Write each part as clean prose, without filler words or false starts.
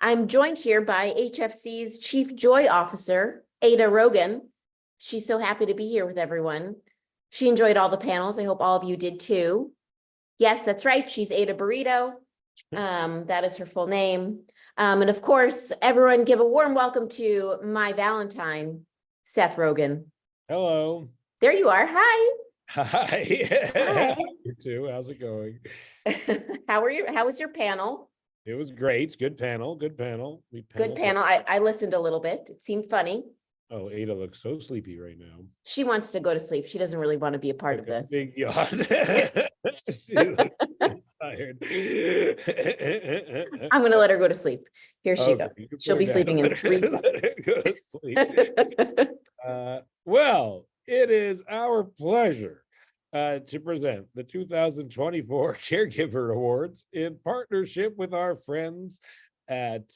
I'm joined here by HFC's Chief Joy Officer, Ada Rogan. She's so happy to be here with everyone. She enjoyed all the panels. I hope all of you did too. Yes, that's right. She's Ada Burrito. That is her full name. And of course, everyone give a warm welcome to my Valentine, Seth Rogan. Hello. There you are. Hi. Hi. Hi. You too. How's it going? How was your panel? It was great. Good panel. Good panel. Good panel. I listened a little bit. It seemed funny. Oh, Ada looks so sleepy right now. She wants to go to sleep. She doesn't really want to be a part of this. Big yawn. She looks tired. I'm going to let her go to sleep. Here she goes. Okay, She'll be sleeping in recess. Go to sleep. Well, it is our pleasure to present the 2024 Caregiver Awards in partnership with our friends at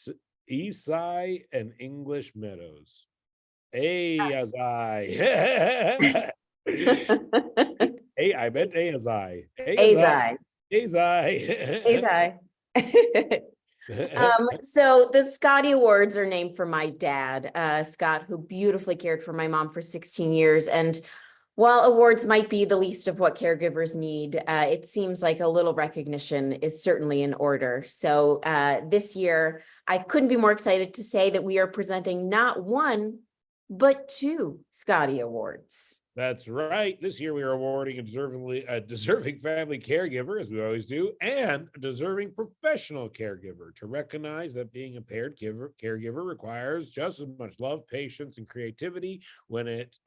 Eastside and English Meadows. Azai. Hey, I meant Azai. Azai. So the Scotty Awards are named for my dad, Scott, who beautifully cared for my mom for 16 years. And while awards might be the least of what caregivers need, it seems like a little recognition is certainly in order. So this year, I couldn't be more excited to say that we are presenting not one, but two Scotty Awards. That's right. This year we are awarding a deserving family caregiver, as we always do, and a deserving professional caregiver to recognize that being a paired caregiver requires just as much love, patience, and creativity when it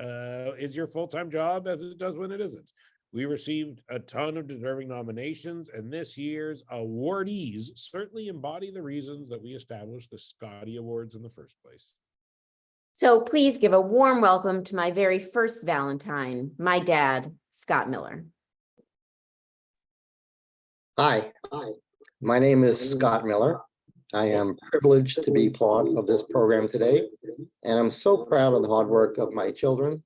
is your full-time job as it does when it isn't. We received a ton of deserving nominations, and this year's awardees certainly embody the reasons that we established the Scotty Awards in the first place. So please give a warm welcome to my very first Valentine, my dad, Scott Miller. Hi, my name is Scott Miller. I am privileged to be part of this program today, and I'm so proud of the hard work of my children,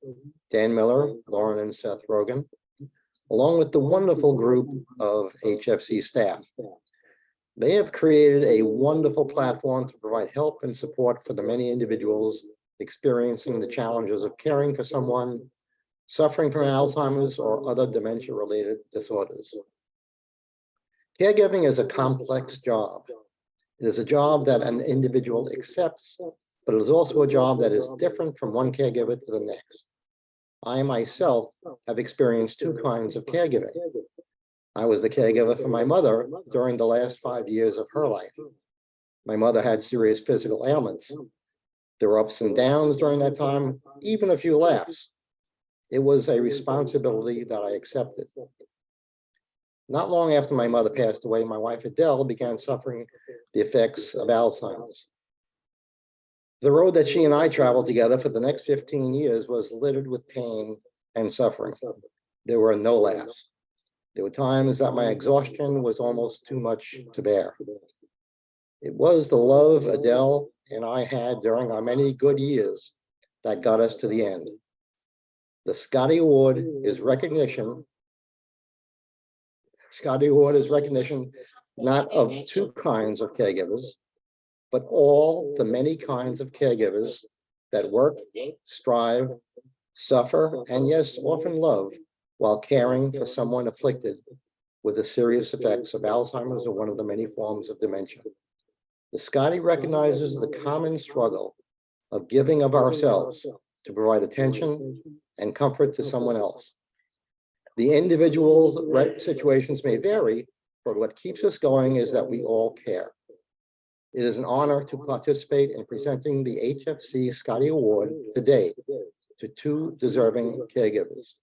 Dan Miller, Lauren, and Seth Rogan, along with the wonderful group of HFC staff. They have created a wonderful platform to provide help and support for the many individuals experiencing the challenges of caring for someone suffering from Alzheimer's or other dementia-related disorders. Caregiving is a complex job. It is a job that an individual accepts, but it is also a job that is different from one caregiver to the next. I myself have experienced two kinds of caregiving. I was the caregiver for my mother during the last 5 years of her life. My mother had serious physical ailments. There were ups and downs during that time, even a few laughs. It was a responsibility that I accepted. Not long after my mother passed away, my wife Adele began suffering the effects of Alzheimer's. The road that she and I traveled together for the next 15 years was littered with pain and suffering. There were no laughs. There were times that my exhaustion was almost too much to bear. It was the love Adele and I had during our many good years that got us to the end. The Scotty Award is recognition. Scotty Award is recognition not of two kinds of caregivers, but all the many kinds of caregivers that work, strive, suffer, and yes, often love while caring for someone afflicted with the serious effects of Alzheimer's or one of the many forms of dementia. The Scotty recognizes the common struggle of giving of ourselves to provide attention and comfort to someone else. The individual situations may vary, but what keeps us going is that we all care. It is an honor to participate in presenting the HFC Scotty Award today to two deserving caregivers.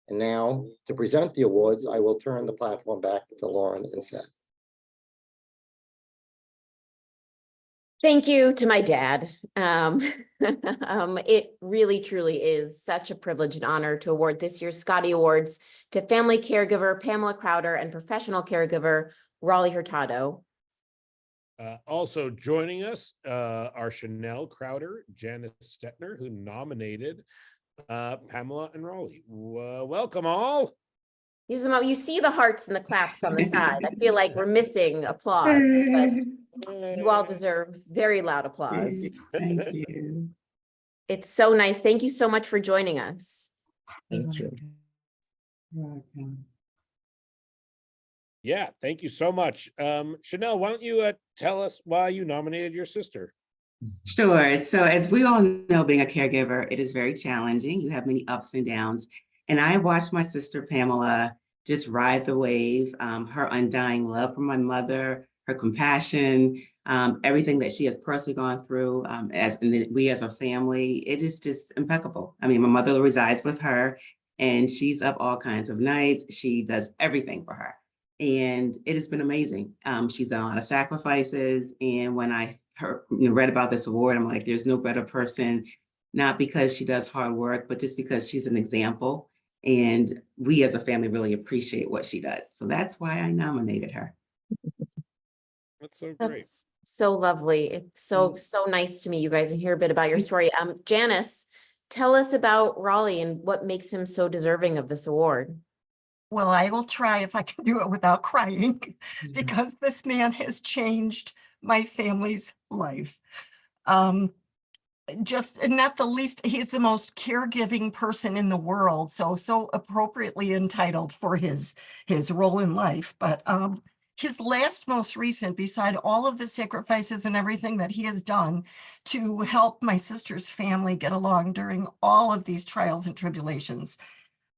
And now, to present the awards, I will turn the platform back to Lauren and Seth. Thank you to my dad. It really, truly is such a privilege and honor to award this year's Scotty Awards to family caregiver Pamela Crowder and professional caregiver Raleigh Hurtado. Also joining us are Chanel Crowder, Janice Stetner, who nominated Pamela and Raleigh. Welcome all. use them out. You see the hearts and the claps on the side. I feel like we're missing applause, but you all deserve very loud applause. Thank you. It's so nice. Thank you so much for joining us. Thank you. Welcome. Yeah, thank you so much. Chanel, why don't you tell us why you nominated your sister? Sure. So as we all know, being a caregiver, it is very challenging. You have many ups and downs. And I watched my sister Pamela just ride the wave, her undying love for my mother, her compassion, everything that she has personally gone through, and then we as a family, it is just impeccable. I mean, my mother resides with her and she's up all kinds of nights. She does everything for her. And it has been amazing. She's done a lot of sacrifices. And when I read about this award, I'm like, there's no better person, not because she does hard work, but just because she's an example. And we as a family really appreciate what she does. So that's why I nominated her. That's so great. That's so lovely. It's so nice to meet you guys and hear a bit about your story. Janice, tell us about Raleigh and what makes him so deserving of this award. Well, I will try if I can do it without crying, because this man has changed my family's life. Just not the least, he's the most caregiving person in the world, so appropriately entitled for his role in life. But his most recent, beside all of the sacrifices and everything that he has done to help my sister's family get along during all of these trials and tribulations,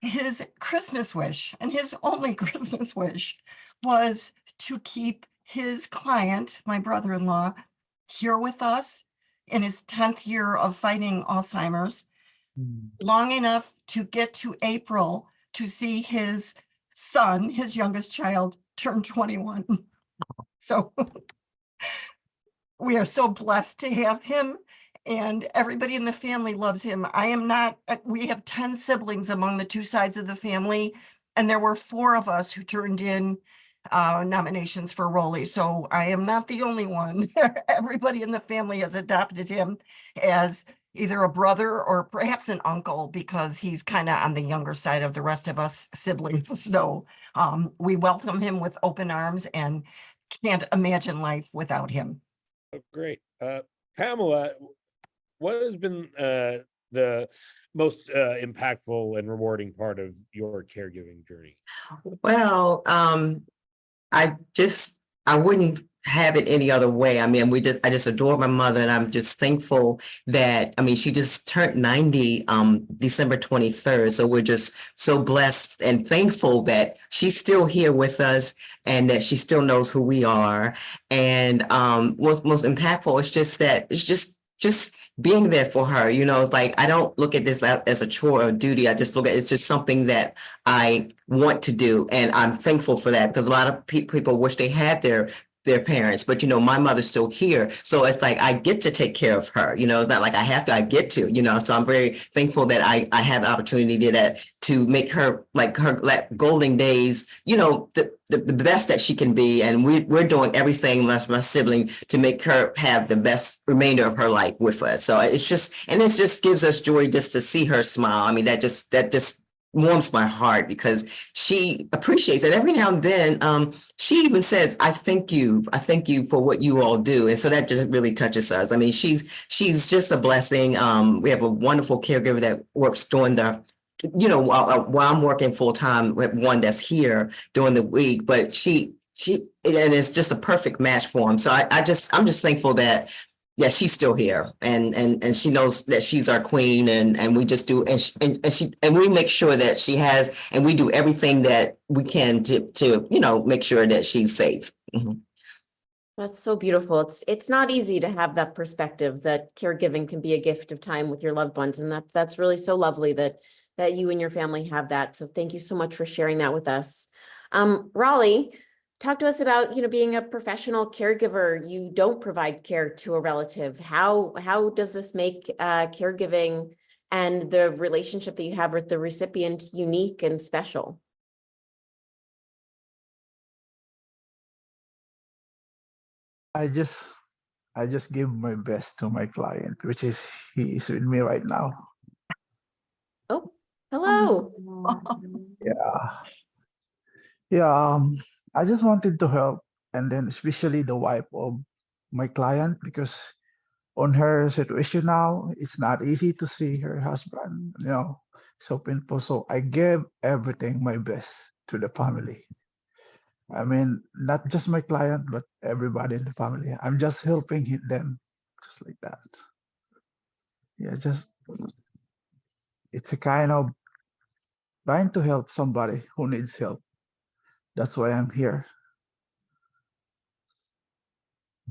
his Christmas wish, and his only Christmas wish, was to keep his client, my brother-in-law, here with us in his 10th year of fighting Alzheimer's, long enough to get to April to see his son, his youngest child, turn 21. So we are so blessed to have him, and everybody in the family loves him. We have 10 siblings among the two sides of the family, and there were 4 of us who turned in nominations for Rowley. So I am not the only one. Everybody in the family has adopted him as either a brother or perhaps an uncle, because he's kind of on the younger side of the rest of us siblings. So we welcome him with open arms and can't imagine life without him. Oh, great. Pamela, what has been the most impactful and rewarding part of your caregiving journey? Well, I wouldn't have it any other way. I mean, I just adore my mother, and I'm just thankful that, I mean, she just turned 90, December 23rd. So we're just so blessed and thankful that she's still here with us and that she still knows who we are. And, what's most impactful is just that it's just being there for her. You know, it's like, I don't look at this as a chore or duty. I just look at it's just something that I want to do. And I'm thankful for that, because a lot of people wish they had their parents, but my mother's still here. So it's like, I get to take care of her, it's not like I have to, I get to, so I'm very thankful that I have the opportunity to make her golden days, the best that she can be. And we're doing everything, my sibling, to make her have the best remainder of her life with us. So it just gives us joy just to see her smile. I mean, that just warms my heart, because she appreciates it. Every now and then, she even says, I thank you for what you all do. And so that just really touches us. I mean, she's just a blessing. We have a wonderful caregiver that works during while I'm working full time with one that's here during the week, but and it's just a perfect match for him. So I'm just thankful that she's still here, and she knows that she's our queen, and we just do, and we make sure that she has, and we do everything that we can to make sure that she's safe. Mm-hmm. That's so beautiful. It's not easy to have that perspective that caregiving can be a gift of time with your loved ones, and that's really so lovely that you and your family have that. So thank you so much for sharing that with us. Raleigh, talk to us about, being a professional caregiver. You don't provide care to a relative. How does this make caregiving and the relationship that you have with the recipient unique and special? I just give my best to my client, which is he is with me right now. Oh, hello. Yeah. Yeah, I just wanted to help, and then especially the wife of my client, because on her situation now, it's not easy to see her husband, so painful. So I gave everything my best to the family. I mean, not just my client, but everybody in the family. I'm just helping them, just like that. Yeah, just it's a kind of trying to help somebody who needs help. That's why I'm here.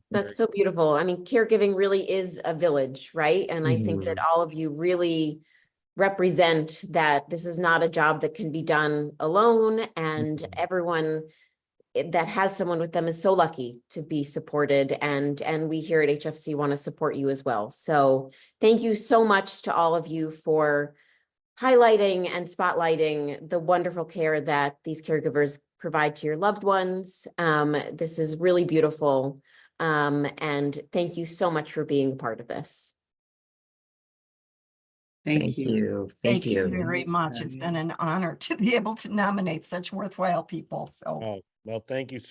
That's so beautiful. I mean, caregiving really is a village, right? And I think that all of you really represent that this is not a job that can be done alone, and everyone that has someone with them is so lucky to be supported, and we here at HFC want to support you as well. So thank you so much to all of you for highlighting and spotlighting the wonderful care that these caregivers provide to your loved ones. This is really beautiful. And thank you so much for being a part of this. Thank you. Thank you you. very much. It's been an honor to be able to nominate such worthwhile people. So. Oh, well, thank you